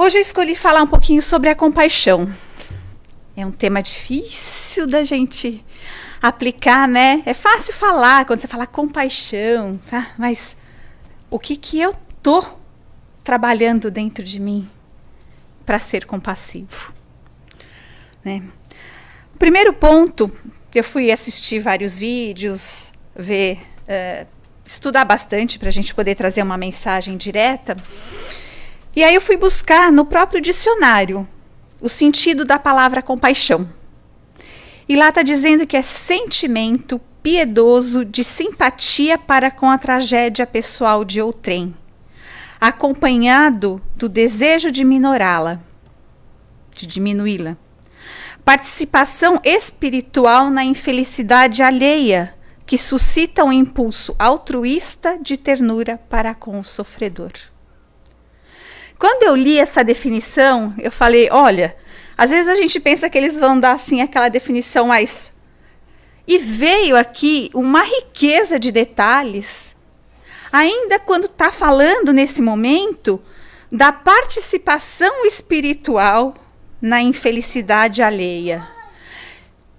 Hoje eu escolhi falar um pouquinho sobre a compaixão. É um tema difícil da gente aplicar, né? É fácil falar quando você fala compaixão, tá? Mas o que eu tô trabalhando dentro de mim para ser compassivo, né? O primeiro ponto, eu fui assistir vários vídeos, estudar bastante para a gente poder trazer uma mensagem direta. E aí eu fui buscar no próprio dicionário o sentido da palavra compaixão. E lá está dizendo que é sentimento piedoso de simpatia para com a tragédia pessoal de outrem, acompanhado do desejo de minorá-la, de diminuí-la. Participação espiritual na infelicidade alheia, que suscita um impulso altruísta de ternura para com o sofredor. Quando eu li essa definição, eu falei, olha, às vezes a gente pensa que eles vão dar assim aquela definição mais... E veio aqui uma riqueza de detalhes, ainda quando está falando nesse momento da participação espiritual na infelicidade alheia.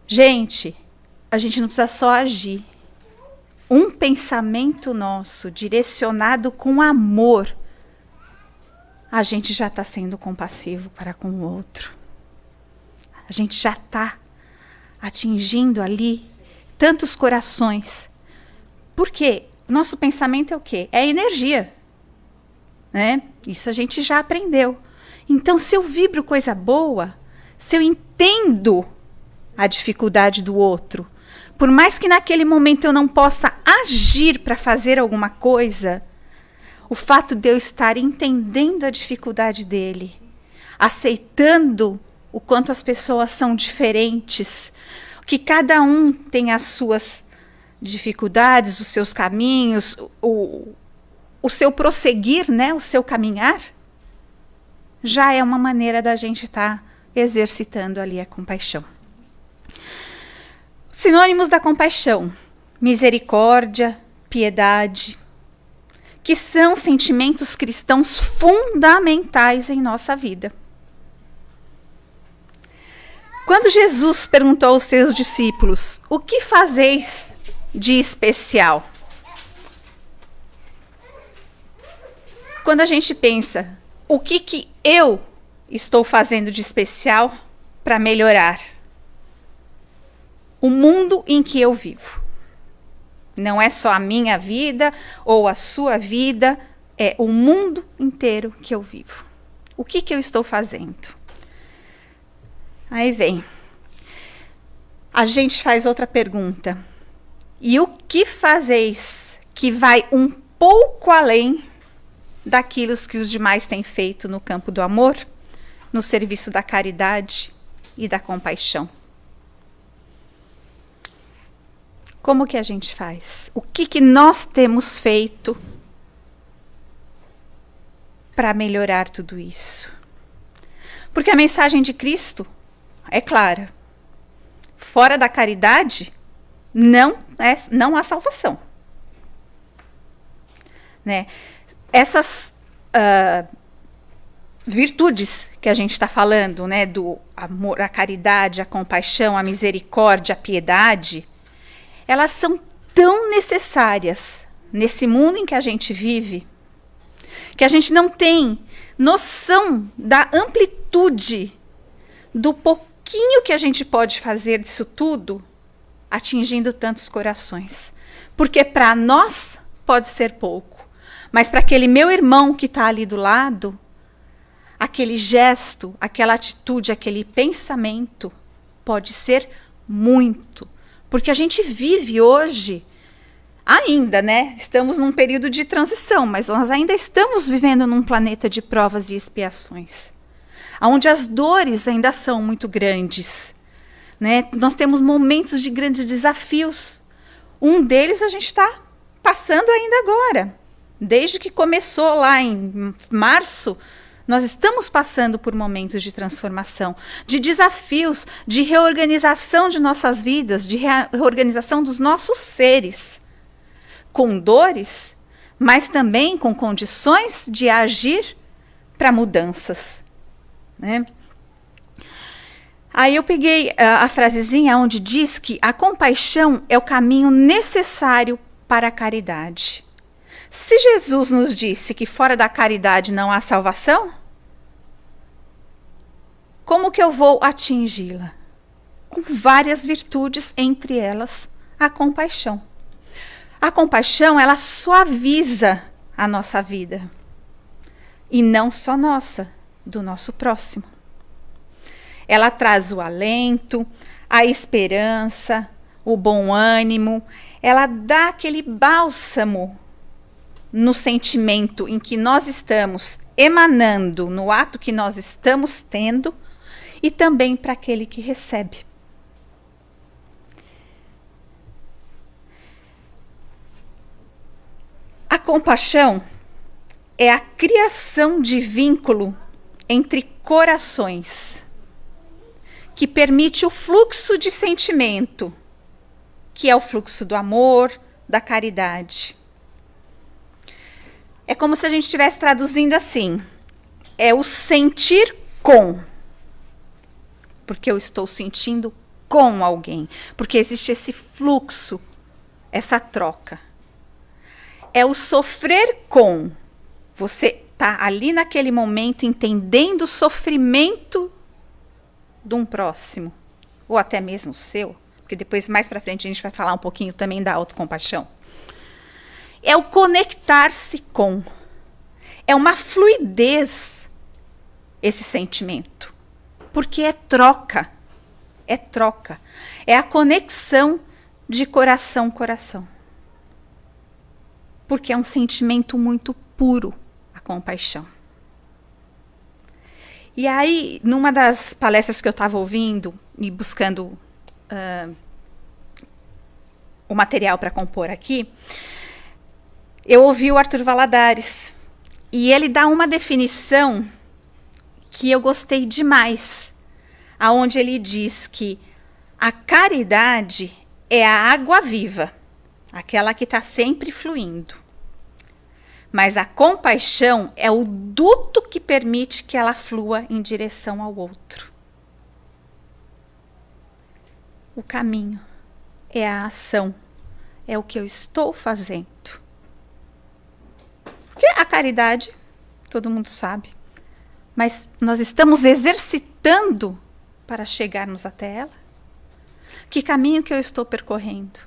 Gente, a gente não precisa só agir. Um pensamento nosso direcionado com amor, a gente já está sendo compassivo para com o outro. A gente já está atingindo ali tantos corações. Porque nosso pensamento é o quê? É energia, né? Isso a gente já aprendeu. Então, se eu vibro coisa boa, se eu entendo a dificuldade do outro, por mais que naquele momento eu não possa agir para fazer alguma coisa, o fato de eu estar entendendo a dificuldade dele, aceitando o quanto as pessoas são diferentes, que cada um tem as suas dificuldades, os seus caminhos, o seu prosseguir, né, o seu caminhar, já é uma maneira da gente estar exercitando ali a compaixão. Sinônimos da compaixão: misericórdia, piedade, que são sentimentos cristãos fundamentais em nossa vida. Quando Jesus perguntou aos seus discípulos, o que fazeis de especial? Quando a gente pensa, o que eu estou fazendo de especial para melhorar o mundo em que eu vivo? Não é só a minha vida ou a sua vida, é o mundo inteiro que eu vivo. O que eu estou fazendo? Aí vem. A gente faz outra pergunta. E o que fazeis que vai um pouco além daquilo que os demais têm feito no campo do amor, no serviço da caridade e da compaixão? Como que a gente faz? O que nós temos feito para melhorar tudo isso? Porque a mensagem de Cristo é clara. Fora da caridade, não há salvação. Né? Essas virtudes que a gente está falando, né, do amor, a caridade, a compaixão, a misericórdia, a piedade, elas são tão necessárias nesse mundo em que a gente vive, que a gente não tem noção da amplitude do pouquinho que a gente pode fazer disso tudo, atingindo tantos corações. Porque para nós pode ser pouco, mas para aquele meu irmão que está ali do lado, aquele gesto, aquela atitude, aquele pensamento pode ser muito. Porque a gente vive hoje, ainda, né? Estamos num período de transição, mas nós ainda estamos vivendo num planeta de provas e expiações, onde as dores ainda são muito grandes, né? Nós temos momentos de grandes desafios. Um deles a gente está passando ainda agora. Desde que começou lá em março, nós estamos passando por momentos de transformação, de desafios, de reorganização de nossas vidas, de reorganização dos nossos seres, com dores, mas também com condições de agir para mudanças, né? Aí eu peguei a frasezinha onde diz que a compaixão é o caminho necessário para a caridade. Se Jesus nos disse que fora da caridade não há salvação, como que eu vou atingi-la? Com várias virtudes, entre elas a compaixão. A compaixão, ela suaviza a nossa vida. E não só nossa, do nosso próximo. Ela traz o alento, a esperança, o bom ânimo. Ela dá aquele bálsamo no sentimento em que nós estamos emanando, no ato que nós estamos tendo, e também para aquele que recebe. A compaixão é a criação de vínculo entre corações, que permite o fluxo de sentimento, que é o fluxo do amor, da caridade. É como se a gente estivesse traduzindo assim, é o sentir com, porque eu estou sentindo com alguém, porque existe esse fluxo, essa troca. É o sofrer com, você está ali naquele momento entendendo o sofrimento de um próximo, ou até mesmo o seu, porque depois mais para frente a gente vai falar um pouquinho também da autocompaixão. É o conectar-se com, é uma fluidez esse sentimento, porque é troca, é a conexão de coração a coração, porque é um sentimento muito puro, a compaixão. E aí, numa das palestras que eu estava ouvindo e buscando o material para compor aqui, eu ouvi o Arthur Valadares. E ele dá uma definição que eu gostei demais, aonde ele diz que a caridade é a água viva, aquela que está sempre fluindo. Mas a compaixão é o duto que permite que ela flua em direção ao outro. O caminho é a ação, é o que eu estou fazendo. Porque a caridade, todo mundo sabe, mas nós estamos exercitando para chegarmos até ela? Que caminho que eu estou percorrendo?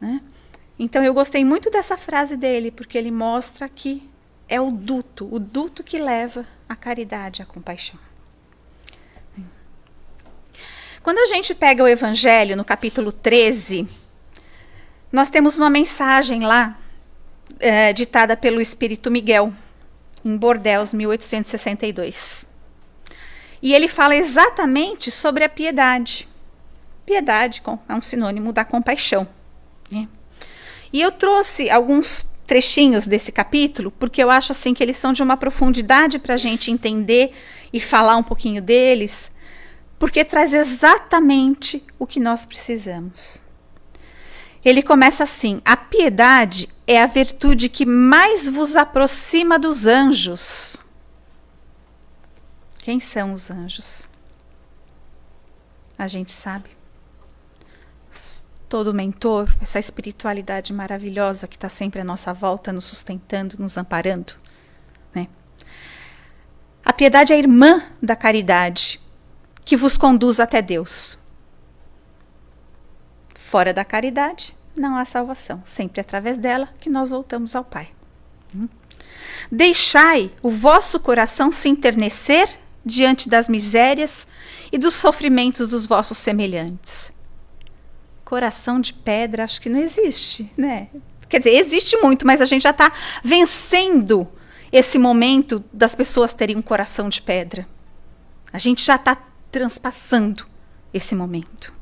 Né? Então eu gostei muito dessa frase dele, porque ele mostra que é o duto que leva a caridade, a compaixão. Quando a gente pega o Evangelho, no capítulo 13, nós temos uma mensagem lá, ditada pelo Espírito Miguel, em Bordeaux, 1862. E ele fala exatamente sobre a piedade. Piedade é um sinônimo da compaixão, né? E eu trouxe alguns trechinhos desse capítulo, porque eu acho assim que eles são de uma profundidade para a gente entender e falar um pouquinho deles, porque traz exatamente o que nós precisamos. Ele começa assim: a piedade é a virtude que mais vos aproxima dos anjos. Quem são os anjos? A gente sabe. Todo mentor, essa espiritualidade maravilhosa que está sempre à nossa volta, nos sustentando, nos amparando, né? A piedade é a irmã da caridade, que vos conduz até Deus. Fora da caridade, não há salvação. Sempre através dela que nós voltamos ao Pai. Deixai o vosso coração se enternecer diante das misérias e dos sofrimentos dos vossos semelhantes. Coração de pedra, acho que não existe, né? Quer dizer, existe muito, mas a gente já está vencendo esse momento das pessoas terem um coração de pedra. A gente já está transpassando esse momento.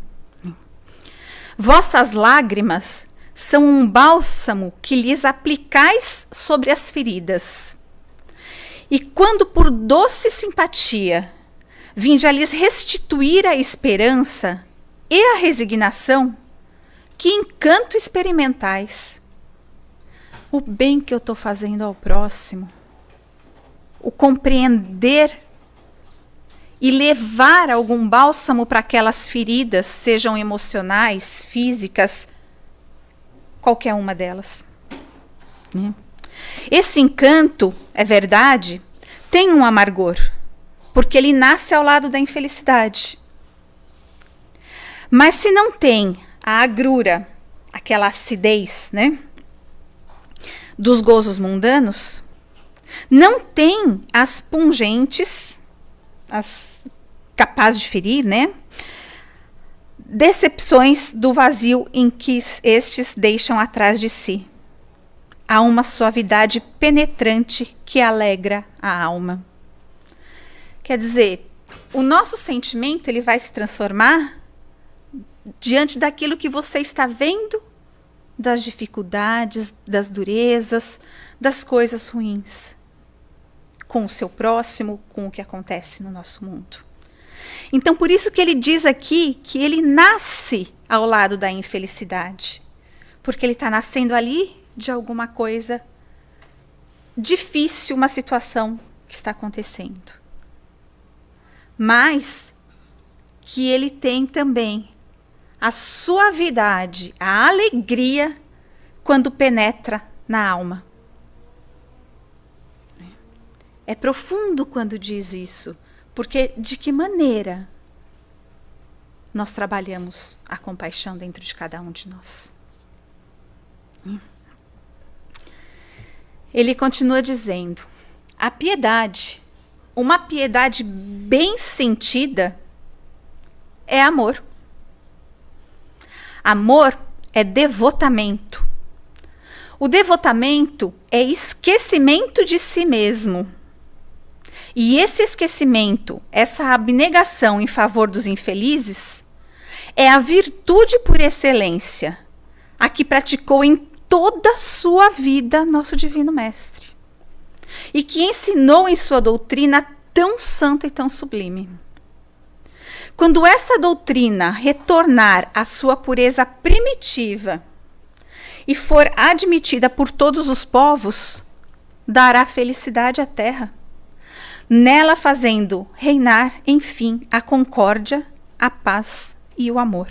Vossas lágrimas são um bálsamo que lhes aplicais sobre as feridas. E quando por doce simpatia vinde a lhes restituir a esperança e a resignação, que encanto experimentais. O bem que eu estou fazendo ao próximo, o compreender e levar algum bálsamo para aquelas feridas, sejam emocionais, físicas, qualquer uma delas. Esse encanto, é verdade, tem um amargor, porque ele nasce ao lado da infelicidade. Mas se não tem a agrura, aquela acidez, né, dos gozos mundanos, não tem as pungentes, as capazes de ferir, né, decepções do vazio em que estes deixam atrás de si. Há uma suavidade penetrante que alegra a alma. Quer dizer, o nosso sentimento ele vai se transformar diante daquilo que você está vendo, das dificuldades, das durezas, das coisas ruins, com o seu próximo, com o que acontece no nosso mundo. Então, por isso que ele diz aqui que ele nasce ao lado da infelicidade, porque ele está nascendo ali de alguma coisa difícil, uma situação que está acontecendo. Mas que ele tem também a suavidade, a alegria quando penetra na alma. É profundo quando diz isso, porque de que maneira nós trabalhamos a compaixão dentro de cada um de nós? Ele continua dizendo, a piedade, uma piedade bem sentida, é amor. Amor é devotamento. O devotamento é esquecimento de si mesmo. E esse esquecimento, essa abnegação em favor dos infelizes, é a virtude por excelência, a que praticou em toda a sua vida nosso Divino Mestre, e que ensinou em sua doutrina tão santa e tão sublime. Quando essa doutrina retornar à sua pureza primitiva e for admitida por todos os povos, dará felicidade à terra, nela fazendo reinar, enfim, a concórdia, a paz e o amor.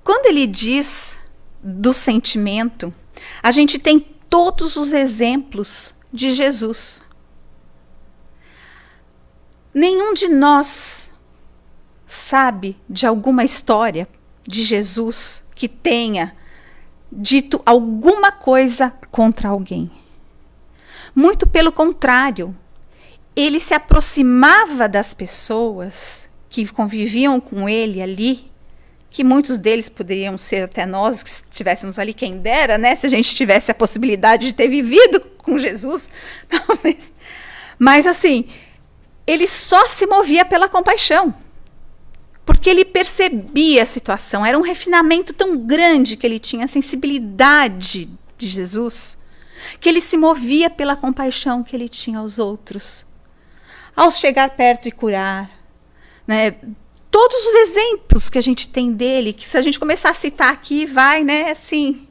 Quando ele diz do sentimento, a gente tem todos os exemplos de Jesus. Nenhum de nós sabe de alguma história de Jesus que tenha dito alguma coisa contra alguém. Muito pelo contrário, ele se aproximava das pessoas que conviviam com ele ali, que muitos deles poderiam ser até nós que estivéssemos ali, quem dera, né? Se a gente tivesse a possibilidade de ter vivido com Jesus, talvez. Mas assim, ele só se movia pela compaixão, porque ele percebia a situação, era um refinamento tão grande que ele tinha, a sensibilidade de Jesus, que ele se movia pela compaixão que ele tinha aos outros. Ao chegar perto e curar, né? Todos os exemplos que a gente tem dele, que se a gente começar a citar aqui, vai, né, assim,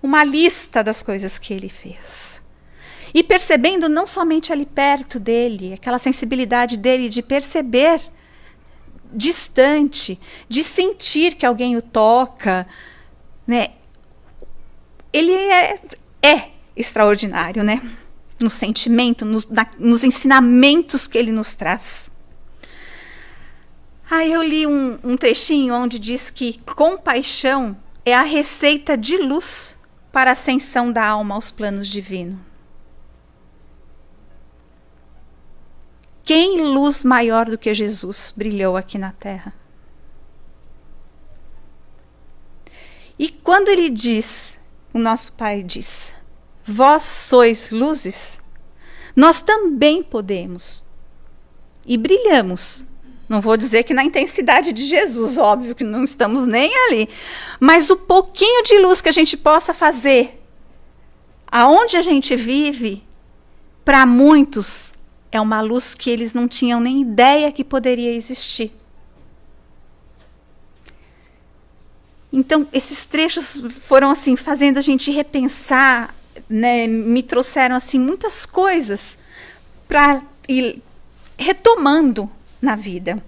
uma lista das coisas que ele fez. E percebendo não somente ali perto dele, aquela sensibilidade dele de perceber distante, de sentir que alguém o toca, né? Ele é extraordinário, né? No sentimento, nos ensinamentos que ele nos traz. Eu li um trechinho onde diz que compaixão é a receita de luz para a ascensão da alma aos planos divinos. Quem luz maior do que Jesus brilhou aqui na Terra? E quando ele diz, o nosso Pai diz, vós sois luzes, nós também podemos. E brilhamos. Não vou dizer que na intensidade de Jesus, óbvio que não estamos nem ali. Mas o pouquinho de luz que a gente possa fazer, aonde a gente vive, para muitos, é uma luz que eles não tinham nem ideia que poderia existir. Então, esses trechos foram assim, fazendo a gente repensar, né, me trouxeram assim muitas coisas para ir retomando na vida.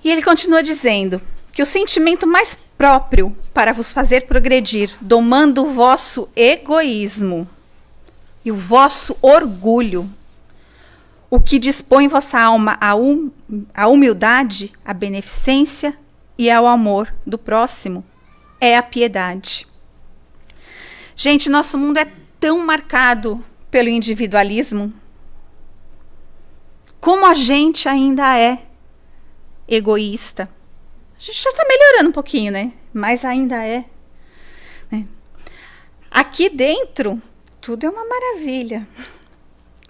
E ele continua dizendo que o sentimento mais próprio para vos fazer progredir, domando o vosso egoísmo e o vosso orgulho, o que dispõe vossa alma à humildade, à beneficência e ao amor do próximo, é a piedade. Gente, nosso mundo é tão marcado pelo individualismo. Como a gente ainda é egoísta. A gente já está melhorando um pouquinho, né? Mas ainda é. Né? Aqui dentro, tudo é uma maravilha.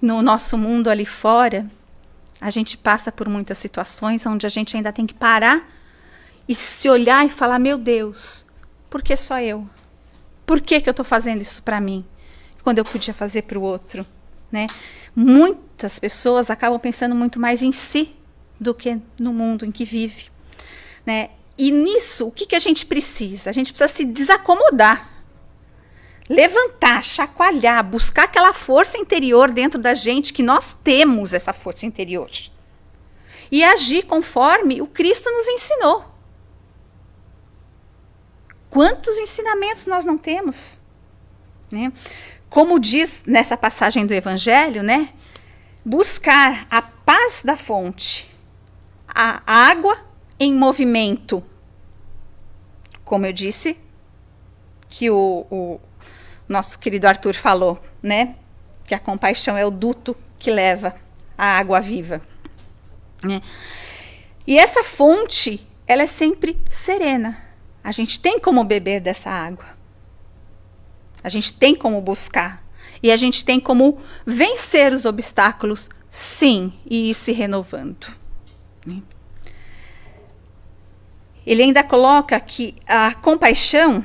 No nosso mundo ali fora, a gente passa por muitas situações onde a gente ainda tem que parar e se olhar e falar, meu Deus, por que só eu? Por que eu estou fazendo isso para mim, quando eu podia fazer para o outro? Né? Muitas pessoas acabam pensando muito mais em si do que no mundo em que vive. Né? E nisso, o que a gente precisa? A gente precisa se desacomodar. Levantar, chacoalhar, buscar aquela força interior dentro da gente, que nós temos essa força interior. E agir conforme o Cristo nos ensinou. Quantos ensinamentos nós não temos? Né? Como diz nessa passagem do Evangelho, né? Buscar a paz da fonte, a água em movimento. Como eu disse, que o nosso querido Arthur falou, né? Que a compaixão é o duto que leva a água viva. Né? E essa fonte, ela é sempre serena. A gente tem como beber dessa água. A gente tem como buscar. E a gente tem como vencer os obstáculos, sim, e ir se renovando. Ele ainda coloca que a compaixão,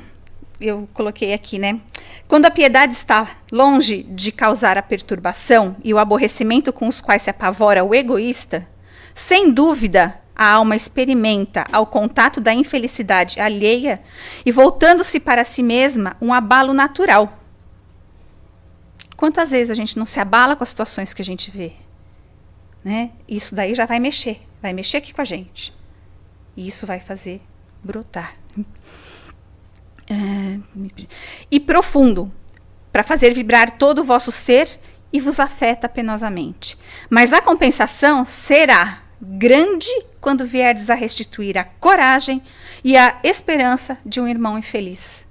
eu coloquei aqui, né? Quando a piedade está longe de causar a perturbação e o aborrecimento com os quais se apavora o egoísta, sem dúvida, a alma experimenta, ao contato da infelicidade alheia e voltando-se para si mesma, um abalo natural. Quantas vezes a gente não se abala com as situações que a gente vê? Né? Isso daí já vai mexer aqui com a gente. E isso vai fazer brotar. E profundo, para fazer vibrar todo o vosso ser e vos afeta penosamente. Mas a compensação será grande quando vierdes a restituir a coragem e a esperança de um irmão infeliz.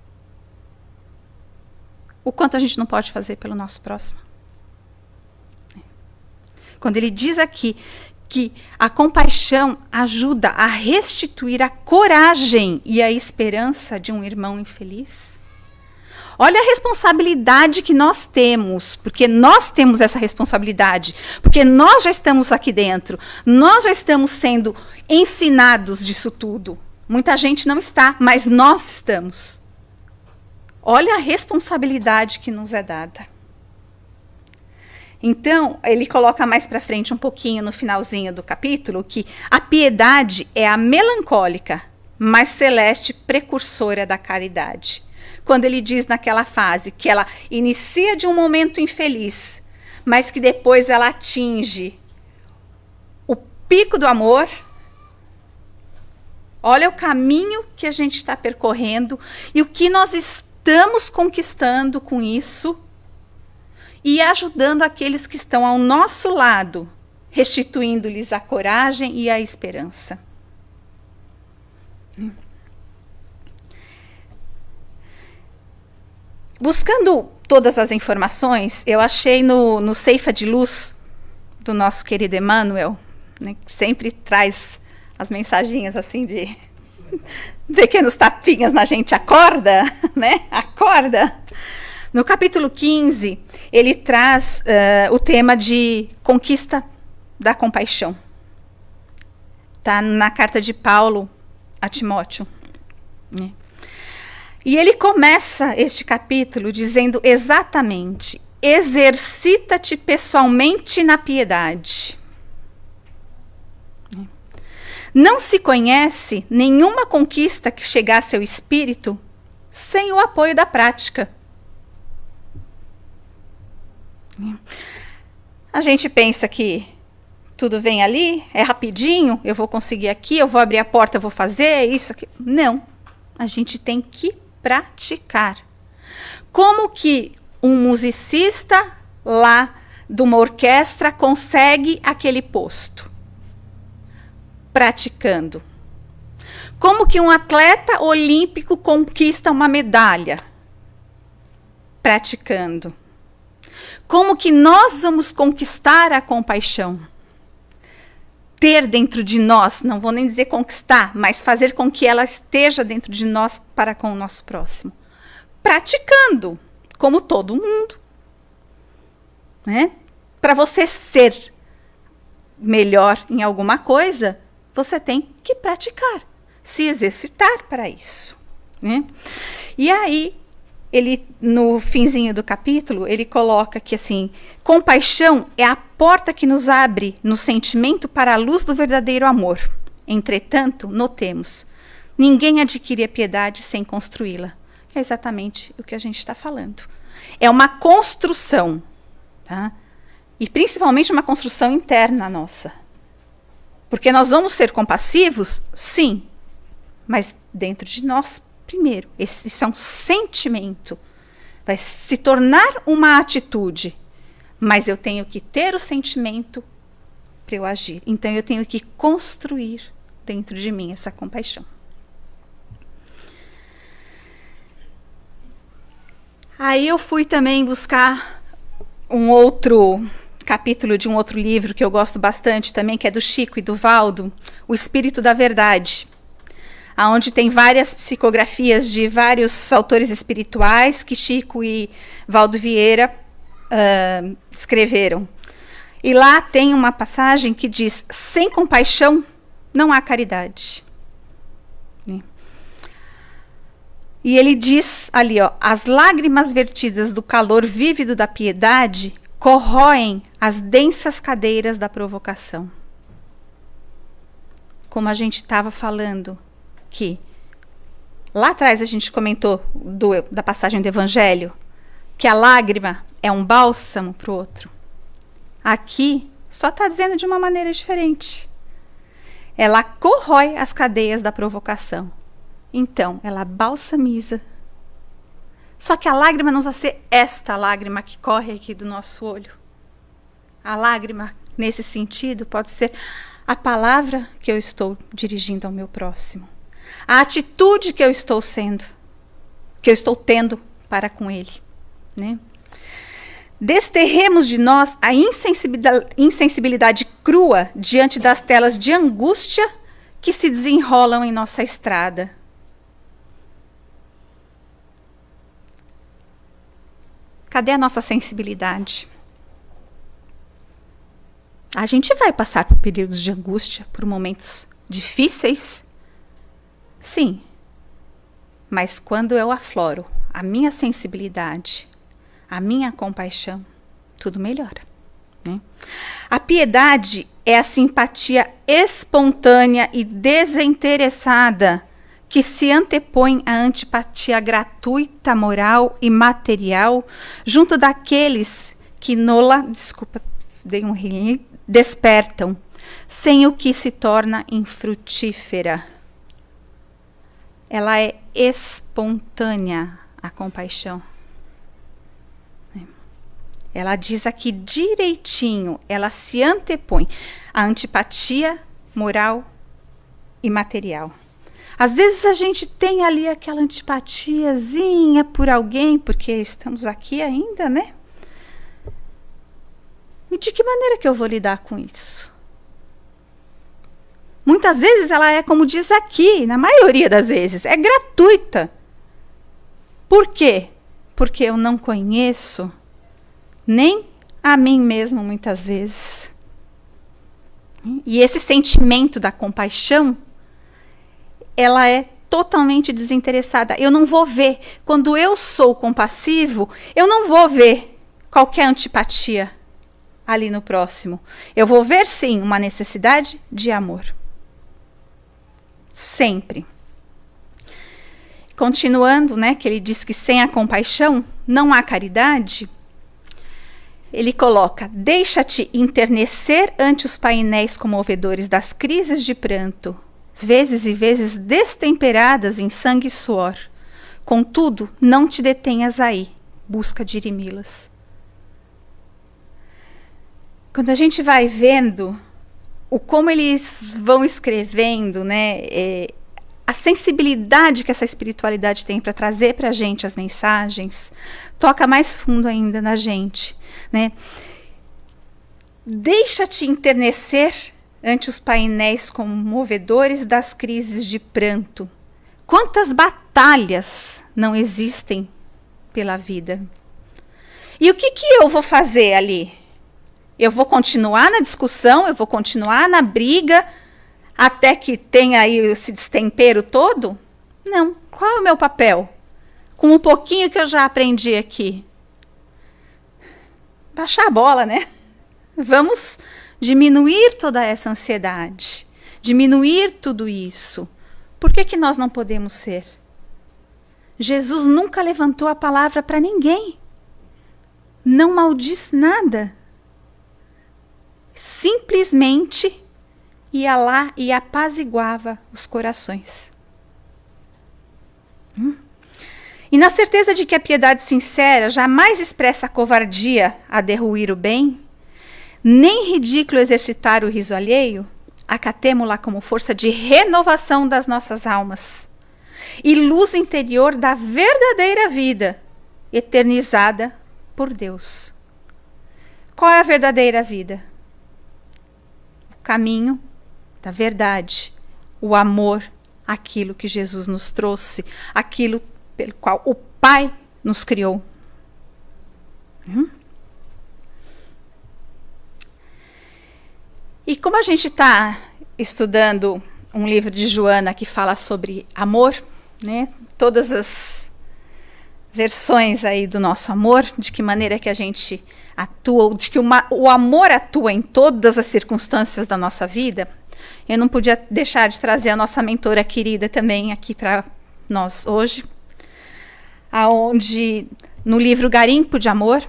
O quanto a gente não pode fazer pelo nosso próximo. Quando ele diz aqui que a compaixão ajuda a restituir a coragem e a esperança de um irmão infeliz. Olha a responsabilidade que nós temos, porque nós temos essa responsabilidade, porque nós já estamos aqui dentro, nós já estamos sendo ensinados disso tudo. Muita gente não está, mas nós estamos. Olha a responsabilidade que nos é dada. Então, ele coloca mais para frente um pouquinho no finalzinho do capítulo que a piedade é a melancólica, mas celeste precursora da caridade. Quando ele diz naquela fase que ela inicia de um momento infeliz, mas que depois ela atinge o pico do amor, olha o caminho que a gente está percorrendo e o que nós estamos conquistando com isso e ajudando aqueles que estão ao nosso lado, restituindo-lhes a coragem e a esperança. Buscando todas as informações, eu achei no Ceifa de Luz, do nosso querido Emmanuel, né, que sempre traz as mensaginhas assim de pequenos tapinhas na gente, acorda, né? Acorda. No capítulo 15, ele traz o tema de conquista da compaixão. Está na carta de Paulo a Timóteo, né? E ele começa este capítulo dizendo exatamente: exercita-te pessoalmente na piedade. Não se conhece nenhuma conquista que chegasse ao espírito sem o apoio da prática. A gente pensa que tudo vem ali, é rapidinho, eu vou conseguir aqui, eu vou abrir a porta, eu vou fazer isso aqui. Não, a gente tem que praticar. Como que um musicista lá de uma orquestra consegue aquele posto? Praticando. Como que um atleta olímpico conquista uma medalha? Praticando. Como que nós vamos conquistar a compaixão? Ter dentro de nós, não vou nem dizer conquistar, mas fazer com que ela esteja dentro de nós para com o nosso próximo. Praticando, como todo mundo. Né? Para você ser melhor em alguma coisa, você tem que praticar, se exercitar para isso. Né? E aí, ele, no finzinho do capítulo, ele coloca que assim, compaixão é a porta que nos abre no sentimento para a luz do verdadeiro amor. Entretanto, notemos, ninguém adquire a piedade sem construí-la. É exatamente o que a gente está falando. É uma construção, tá? E principalmente uma construção interna nossa. Porque nós vamos ser compassivos, sim, mas dentro de nós primeiro. Isso é um sentimento. Vai se tornar uma atitude. Mas eu tenho que ter o sentimento para eu agir. Então eu tenho que construir dentro de mim essa compaixão. Aí eu fui também buscar um outro capítulo de um outro livro que eu gosto bastante também, que é do Chico e do Valdo, O Espírito da Verdade, onde tem várias psicografias de vários autores espirituais que Chico e Valdo Vieira escreveram. E lá tem uma passagem que diz: sem compaixão não há caridade. E ele diz ali, ó, as lágrimas vertidas do calor vívido da piedade corroem as densas cadeiras da provocação. Como a gente estava falando, que lá atrás a gente comentou da passagem do Evangelho, que a lágrima é um bálsamo para o outro. Aqui só está dizendo de uma maneira diferente. Ela corrói as cadeias da provocação. Então, ela balsamiza. Só que a lágrima não vai ser esta lágrima que corre aqui do nosso olho. A lágrima, nesse sentido, pode ser a palavra que eu estou dirigindo ao meu próximo. A atitude que eu estou tendo para com ele. Né? Desterremos de nós a insensibilidade crua diante das telas de angústia que se desenrolam em nossa estrada. Cadê a nossa sensibilidade? A gente vai passar por períodos de angústia, por momentos difíceis. Sim. Mas quando eu afloro a minha sensibilidade, a minha compaixão, tudo melhora. Né? A piedade é a simpatia espontânea e desinteressada que se antepõe à antipatia gratuita, moral e material, junto daqueles que despertam, sem o que se torna infrutífera. Ela é espontânea, a compaixão. Ela diz aqui direitinho, ela se antepõe à antipatia moral e material. Às vezes a gente tem ali aquela antipatiazinha por alguém, porque estamos aqui ainda, né? E de que maneira que eu vou lidar com isso? Muitas vezes ela é, como diz aqui, na maioria das vezes, é gratuita. Por quê? Porque eu não conheço nem a mim mesmo, muitas vezes. E esse sentimento da compaixão, ela é totalmente desinteressada. Eu não vou ver. Quando eu sou compassivo, eu não vou ver qualquer antipatia ali no próximo. Eu vou ver, sim, uma necessidade de amor. Sempre. Continuando, né, que ele diz que sem a compaixão não há caridade. ele coloca: deixa-te enternecer ante os painéis comovedores das crises de pranto, vezes e vezes destemperadas em sangue e suor. Contudo, não te detenhas aí, busca dirimi-las. Quando a gente vai vendo como eles vão escrevendo, né, a sensibilidade que essa espiritualidade tem para trazer para a gente as mensagens, toca mais fundo ainda na gente, né? Deixa-te enternecer ante os painéis comovedores das crises de pranto. Quantas batalhas não existem pela vida? E o que eu vou fazer ali? Eu vou continuar na discussão, eu vou continuar na briga, até que tenha aí esse destempero todo? Não. Qual é o meu papel? Com um pouquinho que eu já aprendi aqui. Baixar a bola, né? Vamos diminuir toda essa ansiedade. Diminuir tudo isso. Por que nós não podemos ser? Jesus nunca levantou a palavra para ninguém. Não maldiz nada. Simplesmente ia lá e apaziguava os corações. E na certeza de que a piedade sincera jamais expressa a covardia a derruir o bem, nem ridículo exercitar o riso alheio, acatemo-la como força de renovação das nossas almas e luz interior da verdadeira vida, eternizada por Deus. Qual é a verdadeira vida? O caminho da verdade, o amor, aquilo que Jesus nos trouxe, aquilo pelo qual o Pai nos criou. E como a gente está estudando um livro de Joana que fala sobre amor, né? Todas as versões aí do nosso amor, de que maneira que a gente atua, de que o amor atua em todas as circunstâncias da nossa vida, eu não podia deixar de trazer a nossa mentora querida também aqui para nós hoje, aonde no livro Garimpo de Amor,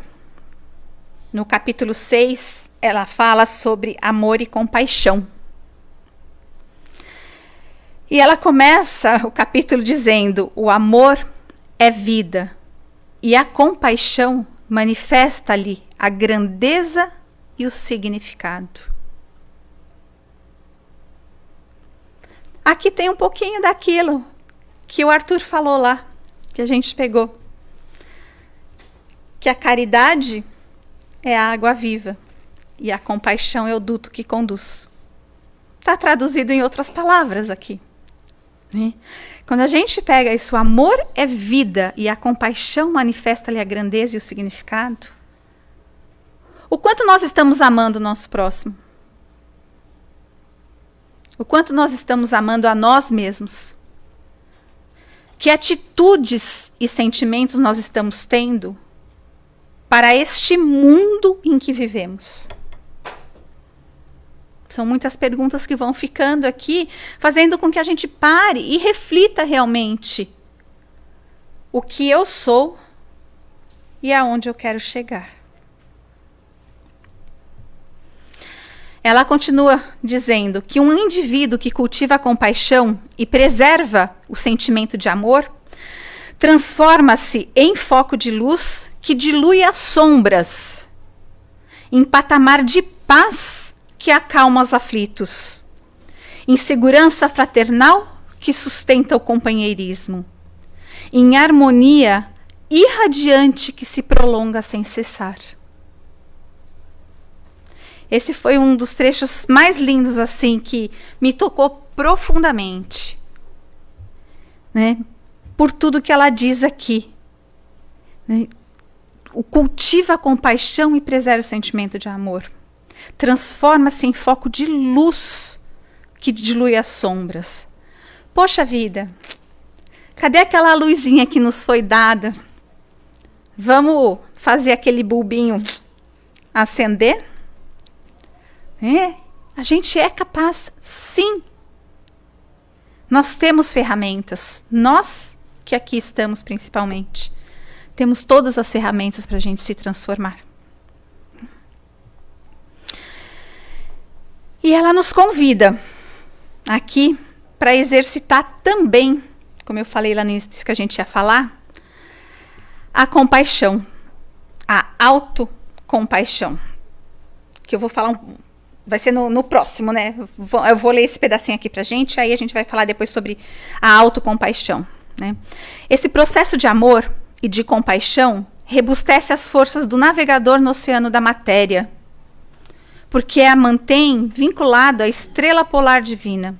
no capítulo 6, ela fala sobre amor e compaixão. E ela começa o capítulo dizendo: o amor é vida e a compaixão manifesta-lhe a grandeza e o significado. Aqui tem um pouquinho daquilo que o Arthur falou lá, que a gente pegou. Que a caridade é a água viva e a compaixão é o duto que conduz. Está traduzido em outras palavras aqui. Né? Quando a gente pega isso, o amor é vida e a compaixão manifesta-lhe a grandeza e o significado. O quanto nós estamos amando o nosso próximo? O quanto nós estamos amando a nós mesmos? Que atitudes e sentimentos nós estamos tendo para este mundo em que vivemos? São muitas perguntas que vão ficando aqui, fazendo com que a gente pare e reflita realmente o que eu sou e aonde eu quero chegar. Ela continua dizendo que um indivíduo que cultiva a compaixão e preserva o sentimento de amor transforma-se em foco de luz que dilui as sombras, em patamar de paz que acalma os aflitos, em segurança fraternal que sustenta o companheirismo, em harmonia irradiante que se prolonga sem cessar. Esse foi um dos trechos mais lindos, assim, que me tocou profundamente, né? Por tudo que ela diz aqui. Né? Cultiva a compaixão e preserva o sentimento de amor. Transforma-se em foco de luz que dilui as sombras. Poxa vida, cadê aquela luzinha que nos foi dada? Vamos fazer aquele bulbinho acender? A gente é capaz, sim. Nós temos ferramentas. Nós que aqui estamos principalmente. Temos todas as ferramentas para a gente se transformar. E ela nos convida aqui para exercitar também, como eu falei lá no início que a gente ia falar, a compaixão, a autocompaixão. Que eu vou falar, vai ser no próximo, né? Eu vou ler esse pedacinho aqui pra gente, aí a gente vai falar depois sobre a autocompaixão, né? Esse processo de amor e de compaixão rebustece as forças do navegador no oceano da matéria, porque a mantém vinculada à estrela polar divina,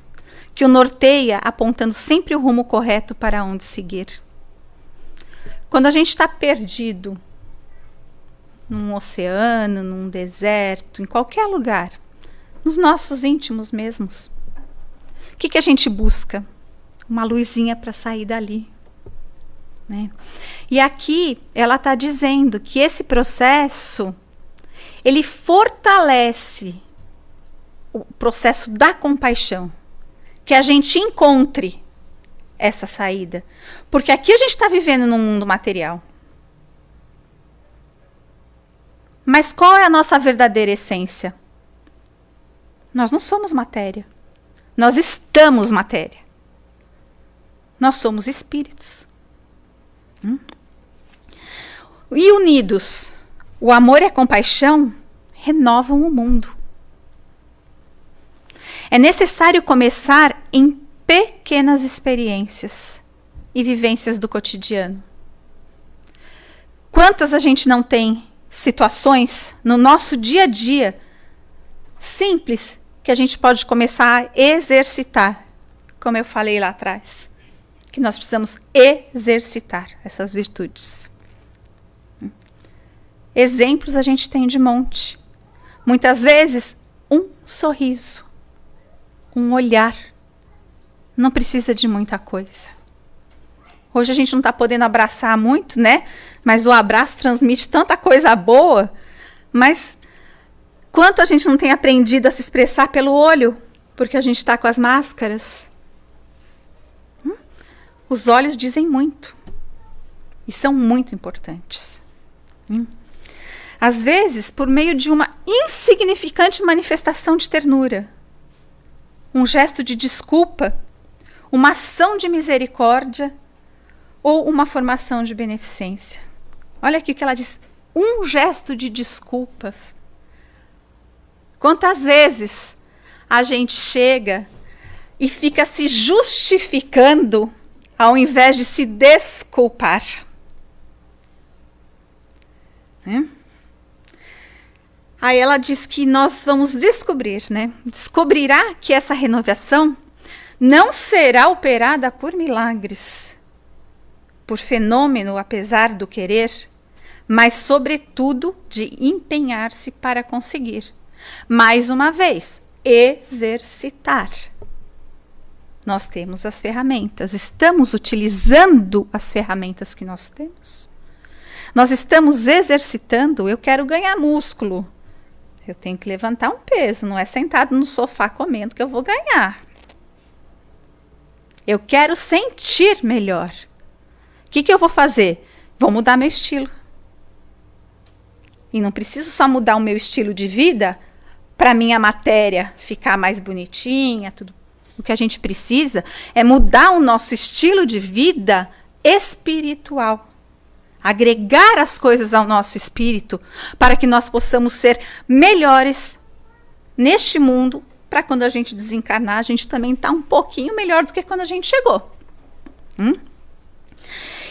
que o norteia apontando sempre o rumo correto para onde seguir. Quando a gente está perdido num oceano, num deserto, em qualquer lugar, nos nossos íntimos mesmos, o que a gente busca? Uma luzinha para sair dali, né? E aqui ela está dizendo que esse processo, ele fortalece o processo da compaixão, que a gente encontre essa saída. Porque aqui a gente está vivendo num mundo material. Mas qual é a nossa verdadeira essência? Nós não somos matéria. Nós estamos matéria. Nós somos espíritos. E unidos, o amor e a compaixão renovam o mundo. É necessário começar em pequenas experiências e vivências do cotidiano. Quantas a gente não tem situações no nosso dia a dia simples que a gente pode começar a exercitar, como eu falei lá atrás, que nós precisamos exercitar essas virtudes. Exemplos a gente tem de monte. Muitas vezes, um sorriso, um olhar, não precisa de muita coisa. Hoje a gente não está podendo abraçar muito, né? Mas o abraço transmite tanta coisa boa. Mas quanto a gente não tem aprendido a se expressar pelo olho, porque a gente está com as máscaras? Os olhos dizem muito. E são muito importantes. Às vezes, por meio de uma insignificante manifestação de ternura, um gesto de desculpa, uma ação de misericórdia ou uma formação de beneficência. Olha aqui o que ela diz, um gesto de desculpas. Quantas vezes a gente chega e fica se justificando ao invés de se desculpar? Aí ela diz que nós vamos descobrir, né? Descobrirá que essa renovação não será operada por milagres, por fenômeno apesar do querer, mas sobretudo de empenhar-se para conseguir. Mais uma vez, exercitar. Nós temos as ferramentas, estamos utilizando as ferramentas que nós temos. Nós estamos exercitando, eu quero ganhar músculo. Eu tenho que levantar um peso, não é sentado no sofá comendo que eu vou ganhar. Eu quero sentir melhor. O que eu vou fazer? Vou mudar meu estilo. E não preciso só mudar o meu estilo de vida para minha matéria ficar mais bonitinha, tudo. O que a gente precisa é mudar o nosso estilo de vida espiritual. Agregar as coisas ao nosso espírito para que nós possamos ser melhores neste mundo, para quando a gente desencarnar, a gente também está um pouquinho melhor do que quando a gente chegou.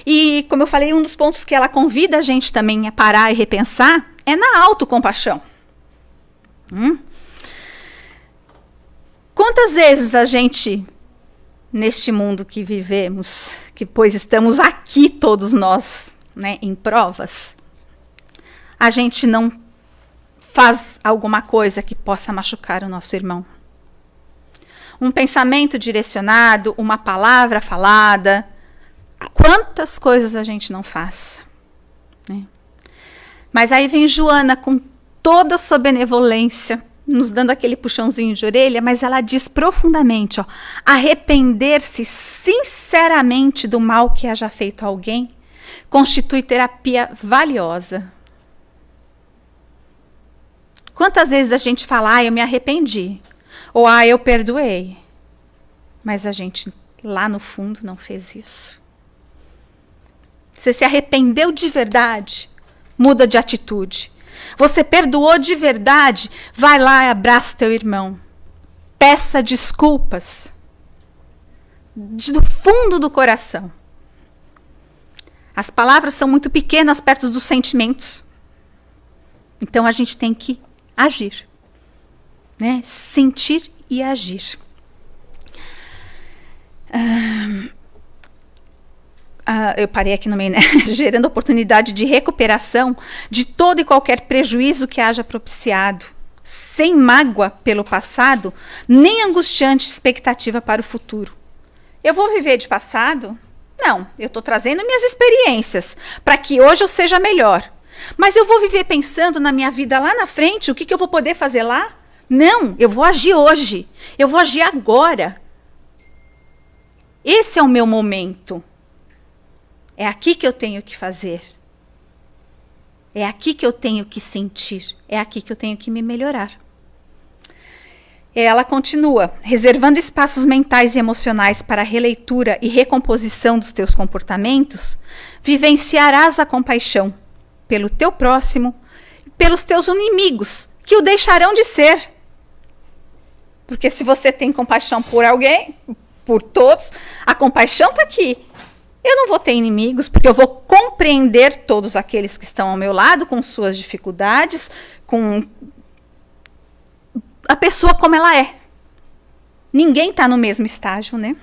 E, como eu falei, um dos pontos que ela convida a gente também a parar e repensar é na autocompaixão. Quantas vezes a gente, neste mundo que vivemos, que pois estamos aqui todos nós, né, em provas, a gente não faz alguma coisa que possa machucar o nosso irmão? Um pensamento direcionado, uma palavra falada, quantas coisas a gente não faz, né? Mas aí vem Joana com toda a sua benevolência, nos dando aquele puxãozinho de orelha, mas ela diz profundamente, arrepender-se sinceramente do mal que haja feito a alguém constitui terapia valiosa. Quantas vezes a gente fala, eu me arrependi, Ou, eu perdoei. Mas a gente, lá no fundo, não fez isso. Você se arrependeu de verdade, muda de atitude. Você perdoou de verdade, vai lá e abraça teu irmão. Peça desculpas. Do fundo do coração. As palavras são muito pequenas perto dos sentimentos. Então a gente tem que agir. Né? Sentir e agir. Eu parei aqui no meio, né? Gerando oportunidade de recuperação de todo e qualquer prejuízo que haja propiciado, sem mágoa pelo passado, nem angustiante expectativa para o futuro. Eu vou viver de passado? Não, eu estou trazendo minhas experiências para que hoje eu seja melhor. Mas eu vou viver pensando na minha vida lá na frente, o que eu vou poder fazer lá? Não, eu vou agir hoje, eu vou agir agora. Esse é o meu momento. É aqui que eu tenho que fazer. É aqui que eu tenho que sentir. É aqui que eu tenho que me melhorar. Ela continua, reservando espaços mentais e emocionais para a releitura e recomposição dos teus comportamentos, vivenciarás a compaixão pelo teu próximo e pelos teus inimigos, que o deixarão de ser. Porque se você tem compaixão por alguém, por todos, a compaixão está aqui. Eu não vou ter inimigos, porque eu vou compreender todos aqueles que estão ao meu lado, com suas dificuldades, com a pessoa como ela é. Ninguém está no mesmo estágio, né?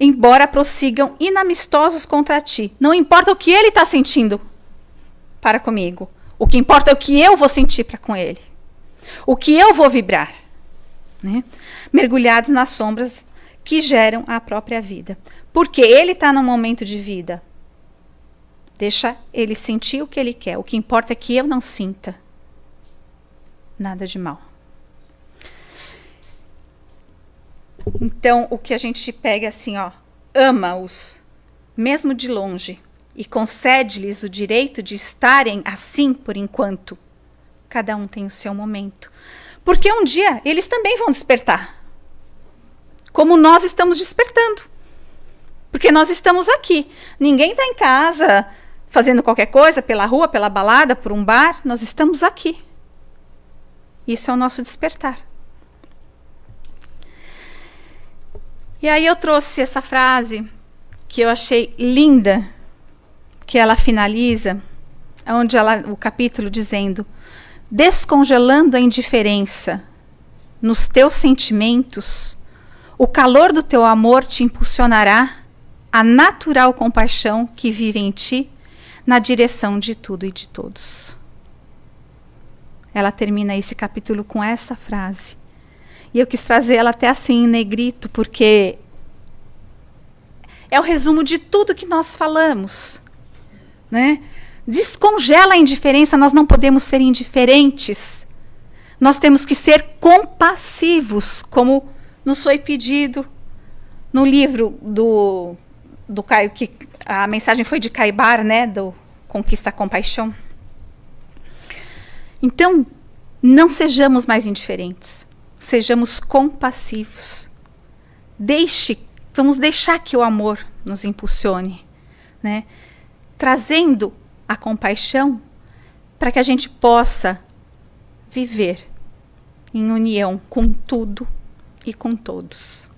Embora prossigam inamistosos contra ti. Não importa o que ele está sentindo para comigo. O que importa é o que eu vou sentir para com ele. O que eu vou vibrar. Né? Mergulhados nas sombras que geram a própria vida. Porque ele está num momento de vida. Deixa ele sentir o que ele quer. O que importa é que eu não sinta nada de mal. Então, o que a gente pega assim, ama-os, mesmo de longe, e concede-lhes o direito de estarem assim por enquanto. Cada um tem o seu momento. Porque um dia eles também vão despertar. Como nós estamos despertando. Porque nós estamos aqui. Ninguém está em casa fazendo qualquer coisa, pela rua, pela balada, por um bar. Nós estamos aqui. Isso é o nosso despertar. E aí eu trouxe essa frase que eu achei linda, que ela finaliza, onde o capítulo dizendo: descongelando a indiferença nos teus sentimentos, o calor do teu amor te impulsionará a natural compaixão que vive em ti na direção de tudo e de todos. Ela termina esse capítulo com essa frase. E eu quis trazer ela até assim em negrito, porque é o resumo de tudo que nós falamos. Né? Descongela a indiferença, nós não podemos ser indiferentes. Nós temos que ser compassivos, como nos foi pedido no livro do Caio, que a mensagem foi de Caibar, né, do Conquista a Compaixão. Então, não sejamos mais indiferentes. Sejamos compassivos. Vamos deixar que o amor nos impulsione, né? Trazendo a compaixão para que a gente possa viver em união com tudo e com todos.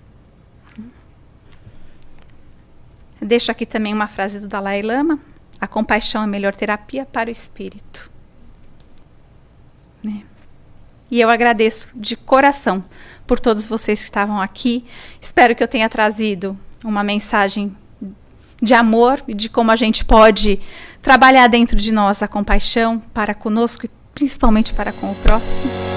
Eu deixo aqui também uma frase do Dalai Lama: a compaixão é a melhor terapia para o espírito. Né? E eu agradeço de coração por todos vocês que estavam aqui. Espero que eu tenha trazido uma mensagem de amor e de como a gente pode trabalhar dentro de nós a compaixão para conosco e principalmente para com o próximo.